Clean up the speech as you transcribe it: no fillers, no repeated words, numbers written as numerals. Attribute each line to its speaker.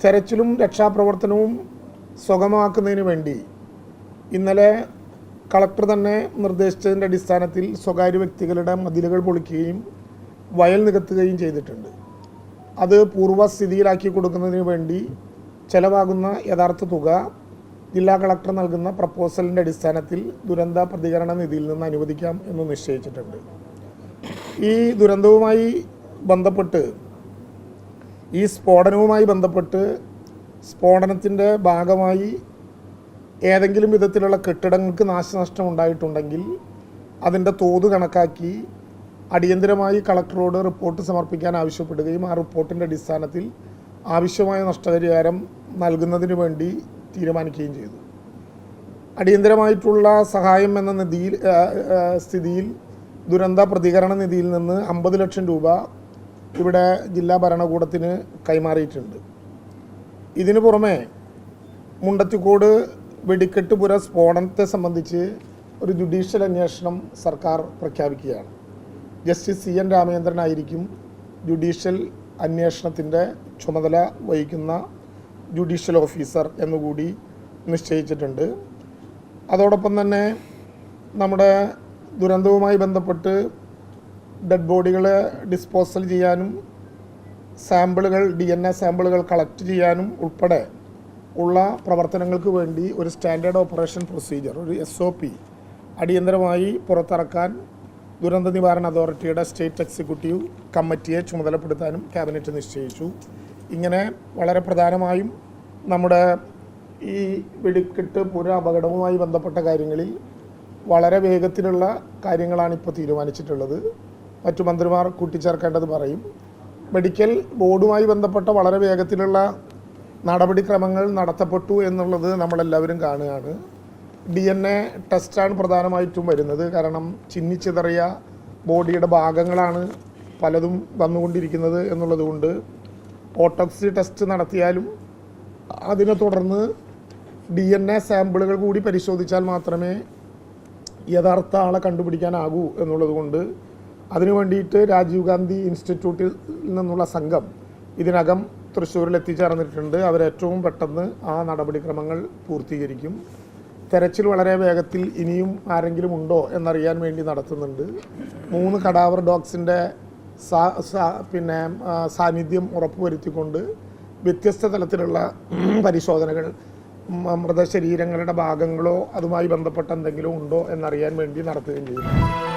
Speaker 1: തെരച്ചിലും രക്ഷാപ്രവർത്തനവും സുഗമമാക്കുന്നതിന് വേണ്ടി ഇന്നലെ കളക്ടർ തന്നെ നിർദ്ദേശിച്ചതിൻ്റെ അടിസ്ഥാനത്തിൽ സ്വകാര്യ വ്യക്തികളുടെ മതിലുകൾ പൊളിക്കുകയും വയൽ നികത്തുകയും ചെയ്തിട്ടുണ്ട്. അത് പൂർവ്വസ്ഥിതിയിലാക്കി കൊടുക്കുന്നതിന് വേണ്ടി ചെലവാകുന്ന യഥാർത്ഥ തുക ജില്ലാ കളക്ടർ നൽകുന്ന പ്രപ്പോസലിൻ്റെ അടിസ്ഥാനത്തിൽ ദുരന്ത പ്രതികരണ നിധിയിൽ നിന്ന് അനുവദിക്കാം എന്ന് നിശ്ചയിച്ചിട്ടുണ്ട്. ഈ ദുരന്തവുമായി ബന്ധപ്പെട്ട് ഈ സ്ഫോടനവുമായി ബന്ധപ്പെട്ട് സ്ഫോടനത്തിൻ്റെ ഭാഗമായി ഏതെങ്കിലും വിധത്തിലുള്ള കെട്ടിടങ്ങൾക്ക് നാശനഷ്ടം ഉണ്ടായിട്ടുണ്ടെങ്കിൽ അതിൻ്റെ തോത് കണക്കാക്കി അടിയന്തരമായി കളക്ടറോട് റിപ്പോർട്ട് സമർപ്പിക്കാൻ ആവശ്യപ്പെടുകയും ആ റിപ്പോർട്ടിൻ്റെ അടിസ്ഥാനത്തിൽ ആവശ്യമായ നഷ്ടപരിഹാരം നൽകുന്നതിന് വേണ്ടി തീരുമാനിക്കുകയും ചെയ്തു. അടിയന്തരമായിട്ടുള്ള സഹായം എന്ന സ്ഥിതിയിൽ ദുരന്ത പ്രതികരണ നിധിയിൽ നിന്ന് 50 ലക്ഷം രൂപ ഇവിടെ ജില്ലാ ഭരണകൂടത്തിന് കൈമാറിയിട്ടുണ്ട്. ഇതിനു പുറമെ മുണ്ടത്തിക്കോട് വെടിക്കെട്ട് പുര സ്ഫോടനത്തെ സംബന്ധിച്ച് ഒരു ജുഡീഷ്യൽ അന്വേഷണം സർക്കാർ പ്രഖ്യാപിക്കുകയാണ്. ജസ്റ്റിസ് CN രാമചന്ദ്രനായിരിക്കും ജുഡീഷ്യൽ അന്വേഷണത്തിൻ്റെ ചുമതല വഹിക്കുന്ന ജുഡീഷ്യൽ ഓഫീസർ എന്നുകൂടി നിശ്ചയിച്ചിട്ടുണ്ട്. അതോടൊപ്പം തന്നെ നമ്മുടെ ദുരന്തവുമായി ബന്ധപ്പെട്ട് ഡെഡ് ബോഡികളെ ഡിസ്പോസൽ ചെയ്യാനും സാമ്പിളുകൾ DNA സാമ്പിളുകൾ കളക്ട് ചെയ്യാനും ഉൾപ്പെടെ ഉള്ള പ്രവർത്തനങ്ങൾക്ക് വേണ്ടി ഒരു സ്റ്റാൻഡേർഡ് ഓപ്പറേഷൻ പ്രൊസീജിയർ, ഒരു SOP അടിയന്തരമായി പുറത്തിറക്കാൻ ദുരന്ത നിവാരണ അതോറിറ്റിയുടെ സ്റ്റേറ്റ് എക്സിക്യൂട്ടീവ് കമ്മിറ്റിയെ ചുമതലപ്പെടുത്താനും ക്യാബിനറ്റ് നിശ്ചയിച്ചു. ഇങ്ങനെ വളരെ പ്രധാനമായും നമ്മുടെ ഈ വെടിക്കെട്ട് പുര അപകടവുമായി ബന്ധപ്പെട്ട കാര്യങ്ങളിൽ വളരെ വേഗത്തിലുള്ള കാര്യങ്ങളാണ് ഇപ്പോൾ തീരുമാനിച്ചിട്ടുള്ളത്. മറ്റു മന്ത്രിമാർ കൂട്ടിച്ചേർക്കേണ്ടത് പറയും. മെഡിക്കൽ ബോർഡുമായി ബന്ധപ്പെട്ട വളരെ വേഗത്തിലുള്ള നടപടിക്രമങ്ങൾ നടത്തപ്പെട്ടു എന്നുള്ളത് നമ്മളെല്ലാവരും കാണുകയാണ്. DNA ടെസ്റ്റാണ് പ്രധാനമായിട്ടും വരുന്നത്. കാരണം ചിന്നിച്ചിതറിയ ബോഡിയുടെ ഭാഗങ്ങളാണ് പലതും വന്നുകൊണ്ടിരിക്കുന്നത് എന്നുള്ളത് കൊണ്ട് ഓട്ടോപ്സി ടെസ്റ്റ് നടത്തിയാലും അതിനെ തുടർന്ന് DNA സാമ്പിളുകൾ കൂടി പരിശോധിച്ചാൽ മാത്രമേ യഥാർത്ഥ ആളെ കണ്ടുപിടിക്കാനാകൂ എന്നുള്ളത് കൊണ്ട് അതിനു വേണ്ടിയിട്ട് രാജീവ് ഗാന്ധി ഇൻസ്റ്റിറ്റ്യൂട്ടിൽ നിന്നുള്ള സംഘം ഇതിനകം തൃശ്ശൂരിൽ എത്തിച്ചേർന്നിട്ടുണ്ട്. അവരേറ്റവും പെട്ടെന്ന് ആ നടപടിക്രമങ്ങൾ പൂർത്തീകരിക്കും. തെരച്ചിൽ വളരെ വേഗത്തിൽ ഇനിയും ആരെങ്കിലും ഉണ്ടോ എന്നറിയാൻ വേണ്ടി നടത്തുന്നുണ്ട്. 3 കടാവർ ഡോഗ്സിൻ്റെ സാന്നിധ്യം ഉറപ്പുവരുത്തിക്കൊണ്ട് വ്യത്യസ്ത തലത്തിലുള്ള പരിശോധനകൾ മൃതശരീരങ്ങളുടെ ഭാഗങ്ങളോ അതുമായി ബന്ധപ്പെട്ട എന്തെങ്കിലും ഉണ്ടോ എന്നറിയാൻ വേണ്ടി നടത്തുകയും ചെയ്യുന്നു.